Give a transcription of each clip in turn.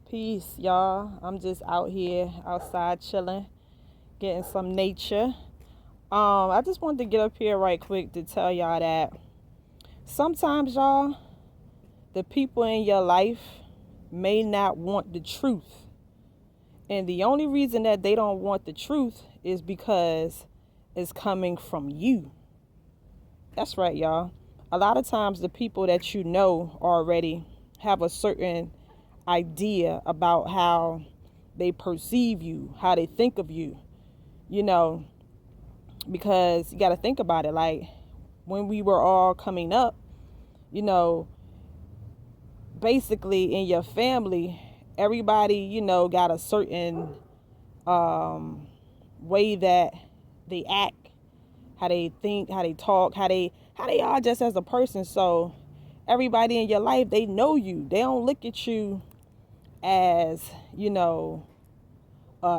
Peace, y'all. I'm just out here outside chilling, getting some nature. I just wanted to get up here right quick to tell y'all that sometimes, y'all, the people in your life may not want the truth. And the only reason that they don't want the truth is because it's coming from you. That's right, y'all. A lot of times, the people that you know already have a certain idea about how they perceive you, how they think of you, you know, because you got to think about it. Like when we were all coming up, you know, basically in your family, everybody, got a certain way that they act, how they think, how they talk, how they are just as a person. So everybody in your life, they know you. They don't look at you as,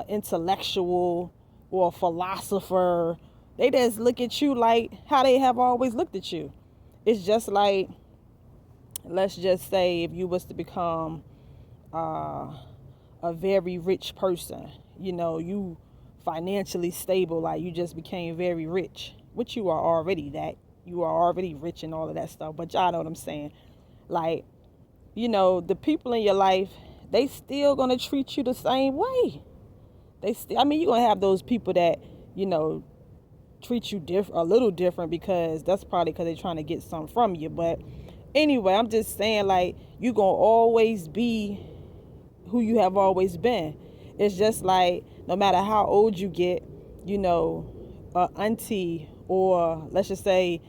intellectual or a philosopher. They just look at you like how they have always looked at you. It's just like, let's just say if you was to become a very rich person, you financially stable, like you just became very rich, which you are already that. You are already rich and all of that stuff. But y'all know what I'm saying. Like, the people in your life, they still gonna treat you the same way. You're gonna have those people that, you know, treat you a little different, because that's probably because they're trying to get something from you. But anyway, I'm just saying, like, you gonna always be who you have always been. It's just like, no matter how old you get, auntie, or let's just say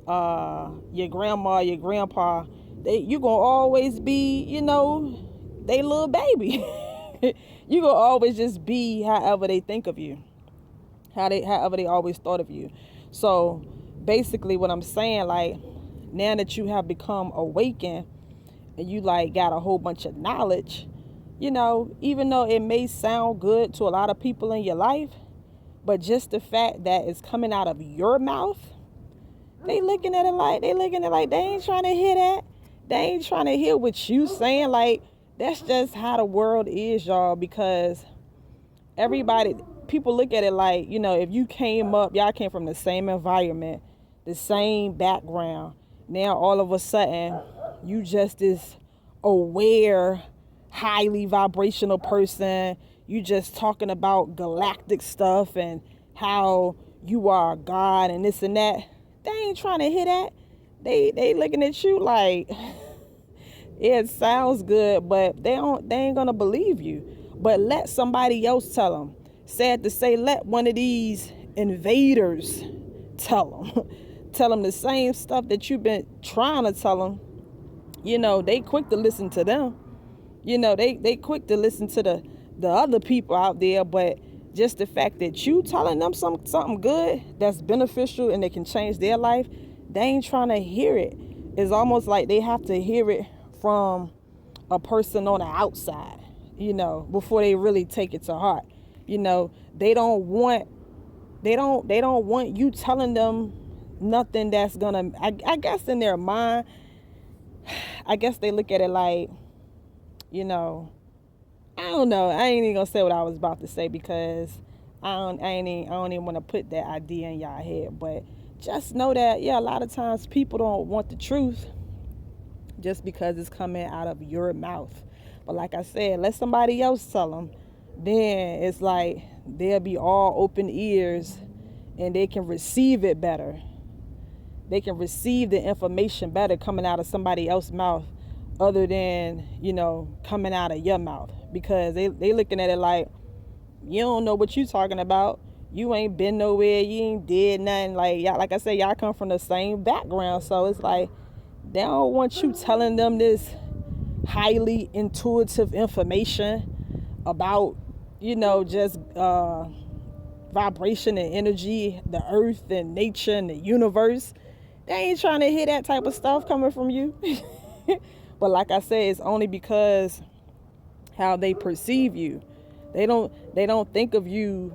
your grandma, your grandpa, you gonna always be, they little baby. You gonna always just be however they think of you, however they always thought of you. So basically what I'm saying, like, now that you have become awakened and you like got a whole bunch of knowledge, even though it may sound good to a lot of people in your life, but just the fact that it's coming out of your mouth, they looking at it like they ain't trying to hear that. They ain't trying to hear what you saying. Like, that's just how the world is, y'all. Because people look at it like, if you y'all came from the same environment, the same background. Now all of a sudden, you just this aware, highly vibrational person. You just talking about galactic stuff and how you are God and this and that. They ain't trying to hear that. They looking at you like, it sounds good, but they ain't gonna believe you. But let somebody else tell them. Sad to say, let one of these invaders tell them. Tell them the same stuff that you've been trying to tell them. They quick to listen to them. They quick to listen to the other people out there. But just the fact that you telling them something good that's beneficial and they can change their life, they ain't trying to hear it. It's almost like they have to hear it from a person on the outside, before they really take it to heart. They don't want you telling them nothing that's gonna, I guess in their mind, I guess they look at it like, I don't know. I ain't even gonna say what I was about to say, because I don't even want to put that idea in y'all head. But just know that, yeah, a lot of times people don't want the truth just because it's coming out of your mouth. But like I said, let somebody else tell them. Then it's like they'll be all open ears and they can receive it better. They can receive the information better coming out of somebody else's mouth, other than, coming out of your mouth. Because they looking at it like, you don't know what you talking about. You ain't been nowhere. You ain't did nothing. Like, y'all, like I said, y'all come from the same background. So it's like, they don't want you telling them this highly intuitive information about, just vibration and energy, the earth and nature and the universe. They ain't trying to hear that type of stuff coming from you. But like I said, it's only because how they perceive you. They don't think of you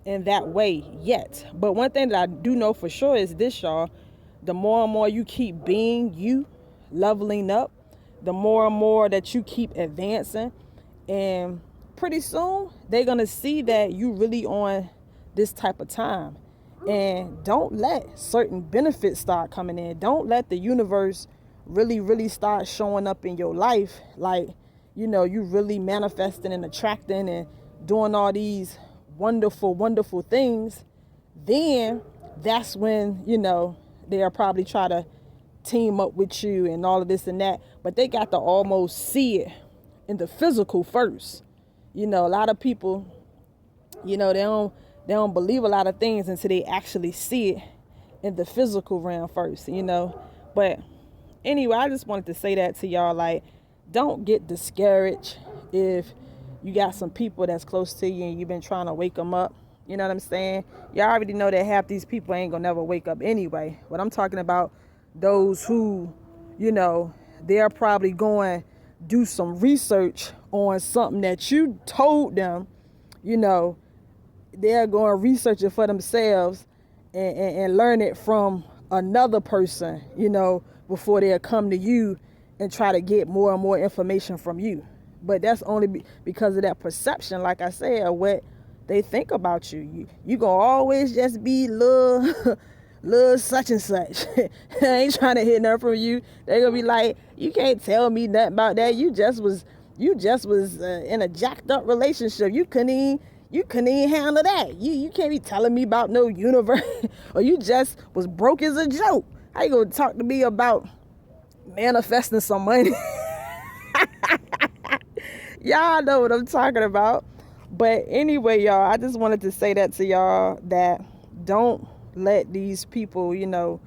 in that way yet. But one thing that I do know for sure is this, y'all. The more and more you keep being you, leveling up, the more and more that you keep advancing. And pretty soon they're gonna see that you really on this type of time. And don't let certain benefits start coming in. Don't let the universe really start showing up in your life, like, you know, you really manifesting and attracting and doing all these wonderful things. Then that's when, you know, they'll probably try to team up with you and all of this and that. But they got to almost see it in the physical first. You know, a lot of people, you know, they don't believe a lot of things until they actually see it in the physical realm first, you know. But anyway, I just wanted to say that to y'all. Like, don't get discouraged if you got some people that's close to you and you've been trying to wake them up. You know what I'm saying? Y'all already know that half these people ain't gonna never wake up anyway. But I'm talking about those who, you know, they're probably going to do some research on something that you told them. You know, they're going to research it for themselves and learn it from another person, you know, before they'll come to you and try to get more and more information from you. But that's only because of that perception, like I said, of what they think about you. You gonna always just be little such and such. I ain't trying to hear nothing from you. They gonna be like, you can't tell me nothing about that. You just was in a jacked up relationship. You couldn't even handle that. You can't be telling me about no universe. Or you just was broke as a joke. How you gonna talk to me about manifesting some money? Y'all know what I'm talking about. But anyway, y'all, I just wanted to say that to y'all, that don't let these people, you know,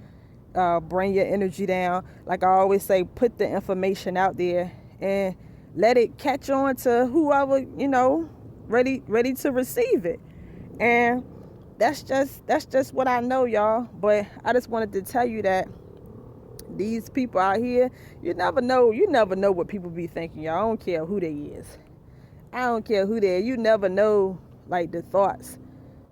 bring your energy down. Like I always say, put the information out there and let it catch on to whoever, you know, ready to receive it. And that's just what I know, y'all. But I just wanted to tell you that these people out here, you never know what people be thinking, y'all. I don't care who they is. I don't care who they are. You never know, like, the thoughts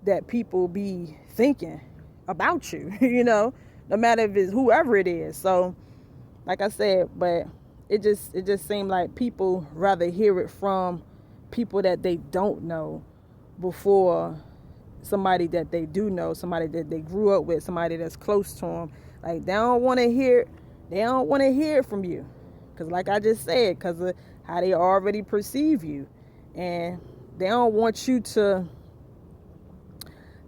that people be thinking about you, you know, no matter if it's whoever it is. So, like I said, but it just seemed like people rather hear it from people that they don't know before somebody that they do know, somebody that they grew up with, somebody that's close to them. Like, they don't want to hear it from you, because like I just said, because of how they already perceive you. And they don't want you to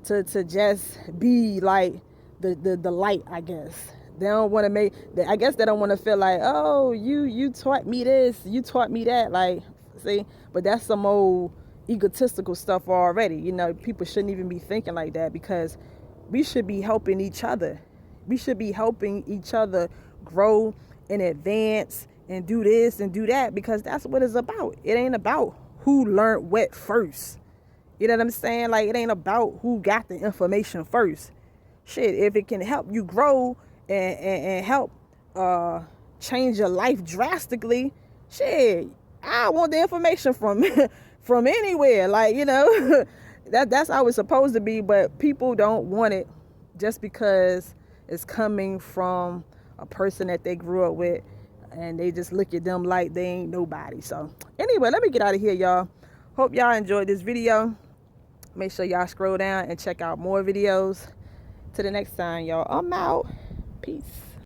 just be like the light, I guess. They don't want to I guess they don't want to feel like, oh, you taught me this, you taught me that. Like, see, but that's some old egotistical stuff already. You know, people shouldn't even be thinking like that, because we should be helping each other. We should be helping each other grow and advance and do this and do that, because that's what it's about. It ain't about who learned what first. You know what I'm saying? Like, it ain't about who got the information first. Shit, if it can help you grow and help change your life drastically, shit, I want the information from from anywhere. Like, you know, that's how it's supposed to be. But people don't want it just because it's coming from a person that they grew up with, and they just look at them like they ain't nobody. So anyway, let me get out of here, y'all. Hope y'all enjoyed this video. Make sure y'all scroll down and check out more videos. Till the next time, y'all, I'm out. Peace.